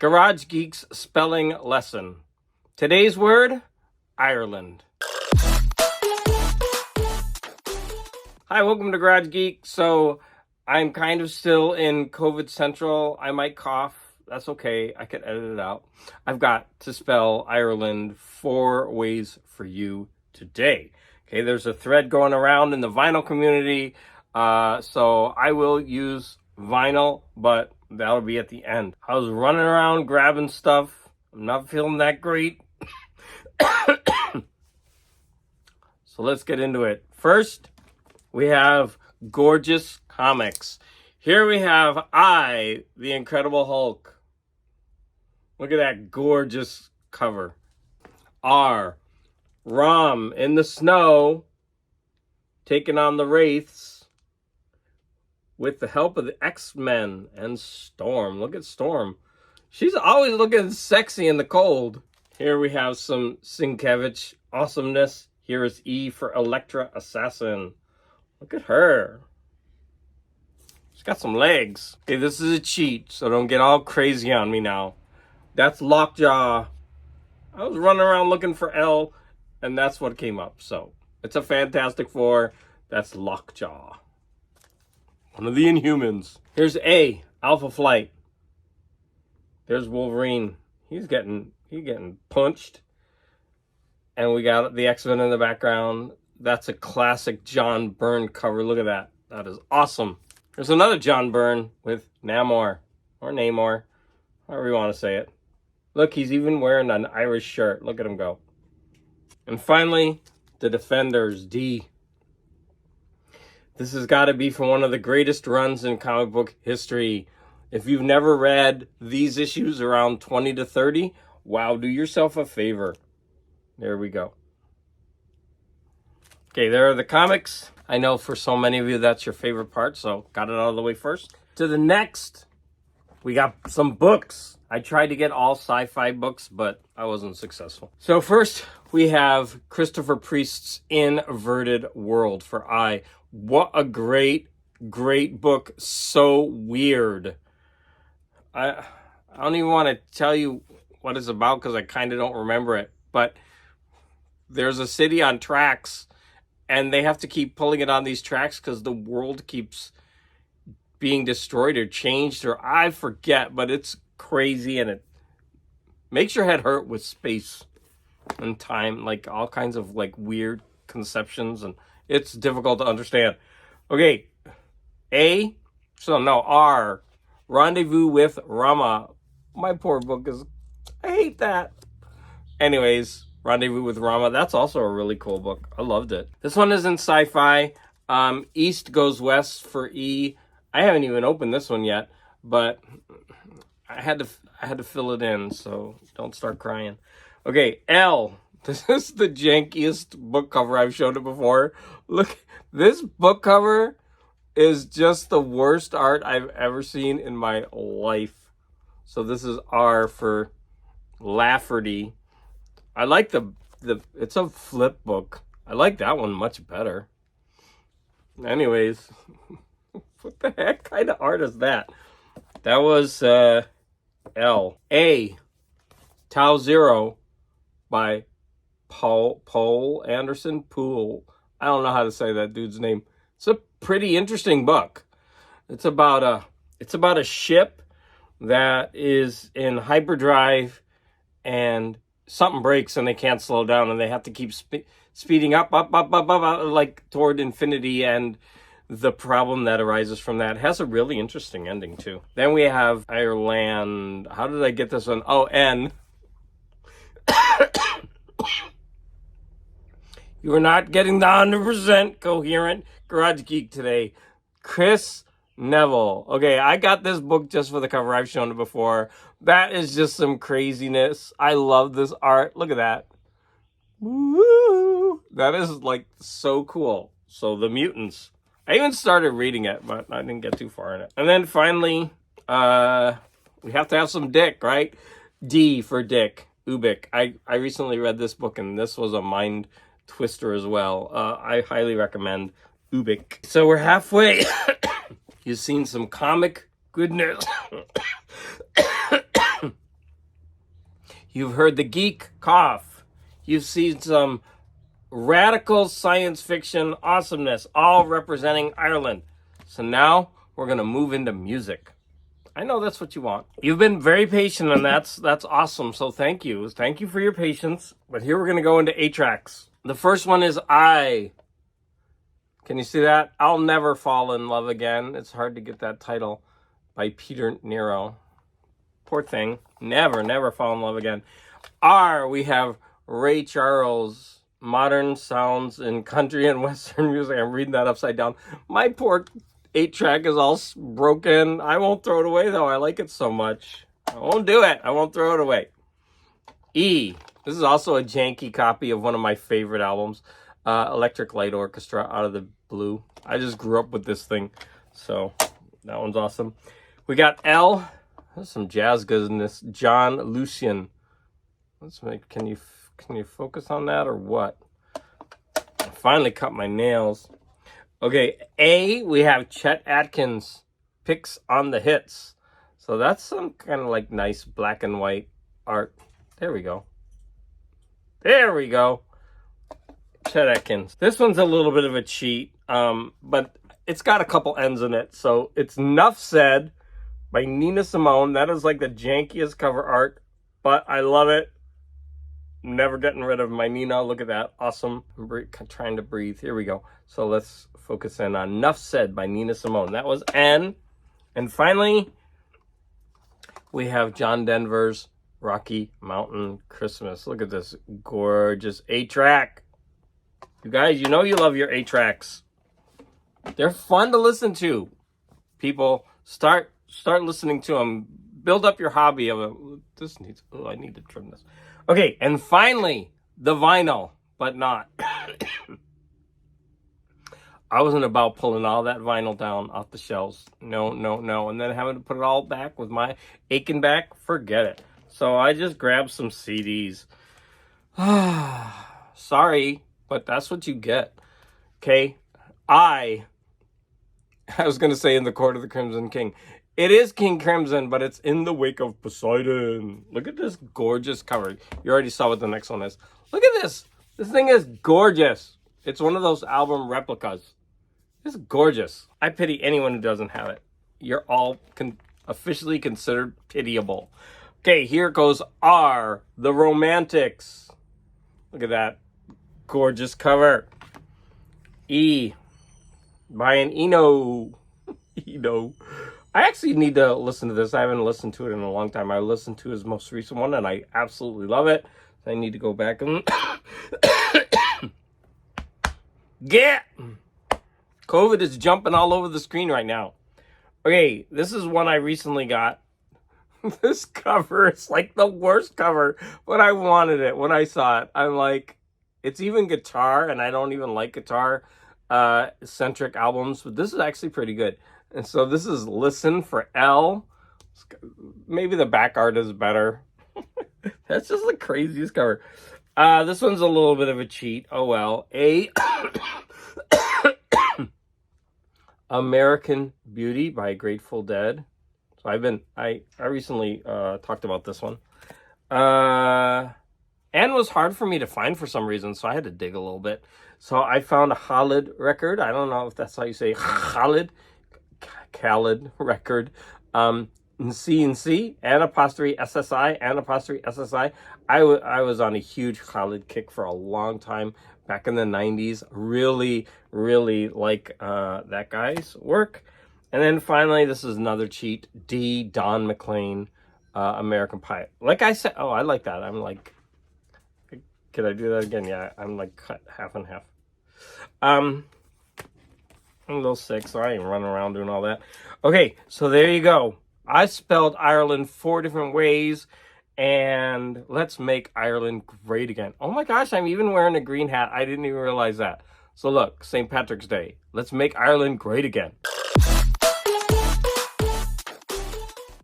Garage Geeks spelling lesson. Today's word, Ireland. Hi, welcome to Garage Geek. So I'm kind of still in COVID Central. I might cough. That's okay. I can edit it out. I've got to spell Ireland 4 ways for you today. Okay, there's a thread going around in the vinyl community. So I will use vinyl, but that'll be at the end. I was running around grabbing stuff. I'm not feeling that great. So let's get into it. First, we have gorgeous comics. Here we have I, the Incredible Hulk. Look at that gorgeous cover. R, Rom in the snow, taking on the Wraiths with the help of the X-Men and Storm. Look at Storm. She's always looking sexy in the cold. Here we have some Sienkiewicz awesomeness. Here is E for Elektra Assassin. Look at her. She's got some legs. Okay, this is a cheat, so don't get all crazy on me now. That's Lockjaw. I was running around looking for L, and that's what came up. So, it's a Fantastic Four. That's Lockjaw. One of the Inhumans. Here's A, Alpha Flight. There's Wolverine. He's getting punched. And we got the X-Men in the background. That's a classic John Byrne cover. Look at that. That is awesome. There's another John Byrne with Namor. Or Namor. However you want to say it. Look, he's even wearing an Irish shirt. Look at him go. And finally, the Defenders, D. This has got to be from one of the greatest runs in comic book history. If you've never read these issues around 20 to 30, wow, do yourself a favor. There we go. Okay, there are the comics. I know for so many of you that's your favorite part, so got it out of the way first. To the next, we got some books. I tried to get all sci-fi books, but I wasn't successful. So first, we have Christopher Priest's Inverted World for I. What a great, great book. So weird. I don't even want to tell you what it's about because I kind of don't remember it, but there's a city on tracks and they have to keep pulling it on these tracks because the world keeps being destroyed or changed, or I forget, but it's crazy and it makes your head hurt with space and time, like all kinds of like weird conceptions, and it's difficult to understand. Okay, R, Rendezvous with Rama. My poor book is, I hate that. Anyways, Rendezvous with Rama. That's also a really cool book. I loved it. This one is in sci-fi. East Goes West for E. I haven't even opened this one yet, but I had to fill it in, so don't start crying. Okay, L. This is the jankiest book cover. I've showed it before. Look, this book cover is just the worst art I've ever seen in my life. So this is R for Lafferty. I like the it's a flip book. I like that one much better. Anyways, what the heck kind of art is that? That was L. A, Tau Zero by Paul Anderson Poole. I don't know how to say that dude's name. It's a pretty interesting book. It's about a ship that is in hyperdrive and something breaks and they can't slow down and they have to keep speeding up, like toward infinity, and the problem that arises from that has a really interesting ending too. Then we have Ireland. How did I get this one? Oh, N. You are not getting the 100% coherent Garage Geek today. Chris Neville. Okay, I got this book just for the cover. I've shown it before. That is just some craziness. I love this art. Look at that. Woo! That is like so cool. So the Mutants. I even started reading it, but I didn't get too far in it. And then finally, we have to have some Dick, right? D for Dick. Ubik. I recently read this book, and this was a mind twister as well. I highly recommend Ubik. So we're halfway. You've seen some comic goodness. You've heard the geek cough. You've seen some radical science fiction awesomeness, all representing Ireland. So now we're going to move into music. I know that's what you want. You've been very patient, and that's awesome. So thank you. Thank you for your patience. But here we're going to go into 8 tracks. The first one is I. Can you see that? I'll Never Fall in Love Again. It's hard to get that title by Peter Nero. Poor thing. Never fall in love again. R, we have Ray Charles, Modern Sounds in Country and Western Music. I'm reading that upside down. My poor 8-track is all broken. I won't throw it away, though. I like it so much. I won't do it. I won't throw it away. E. This is also a janky copy of one of my favorite albums, Electric Light Orchestra, Out of the Blue. I just grew up with this thing, so that one's awesome. We got L. There's some jazz goodness. John Lucian. Let's make. Can you focus on that or what? I finally cut my nails. Okay, A, we have Chet Atkins, Picks on the Hits. So that's some kind of like nice black and white art. There we go. There we go. Chet Atkins. This one's a little bit of a cheat, but it's got a couple ends in it. So it's Nuff Said by Nina Simone. That is like the jankiest cover art, but I love it. Never getting rid of my Nina. Look at that. Awesome. I'm trying to breathe. Here we go. So let's focus in on Nuff Said by Nina Simone. That was N. And finally, we have John Denver's Rocky Mountain Christmas. Look at this gorgeous 8-track. You guys, you know you love your 8-tracks. They're fun to listen to. People, start listening to them. Build up your hobby of it. This needs, I need to trim this. Okay, and finally, the vinyl, but not. I wasn't about pulling all that vinyl down off the shelves. No. And then having to put it all back with my aching back, forget it. So I just grabbed some CDs. Sorry, but that's what you get. Okay, I was going to say In the Court of the Crimson King. It is King Crimson, but it's In the Wake of Poseidon. Look at this gorgeous cover. You already saw what the next one is. Look at this. This thing is gorgeous. It's one of those album replicas. It's gorgeous. I pity anyone who doesn't have it. You're all officially considered pitiable. Okay, here goes R, The Romantics. Look at that gorgeous cover. E, by an Eno. Eno. I actually need to listen to this. I haven't listened to it in a long time. I listened to his most recent one, and I absolutely love it. I need to go back and get. COVID is jumping all over the screen right now. Okay, this is one I recently got. This cover is like the worst cover, but I wanted it when I saw it. I'm like, it's even guitar, and I don't even like guitar centric albums, but this is actually pretty good. And so this is Listen for L. Maybe the back art is better. That's just the craziest cover. This one's a little bit of a cheat. Oh well. A American Beauty by Grateful Dead. So I recently talked about this one. And was hard for me to find for some reason, so I had to dig a little bit. So I found a Khalid record. I don't know if that's how you say Khalid record. C&C, 'SSI. I was on a huge Khalid kick for a long time back in the 90s. Really like that guy's work. And then finally, this is another cheat. D, Don McLean, American Pie. Like I said, oh, I like that. I'm like, could I do that again? Yeah, I'm like cut half and half. I'm a little sick, so I ain't running around doing all that. Okay, so there you go. I spelled Ireland 4 different ways, and let's make Ireland great again. Oh my gosh, I'm even wearing a green hat. I didn't even realize that. So look, St. Patrick's Day. Let's make Ireland great again.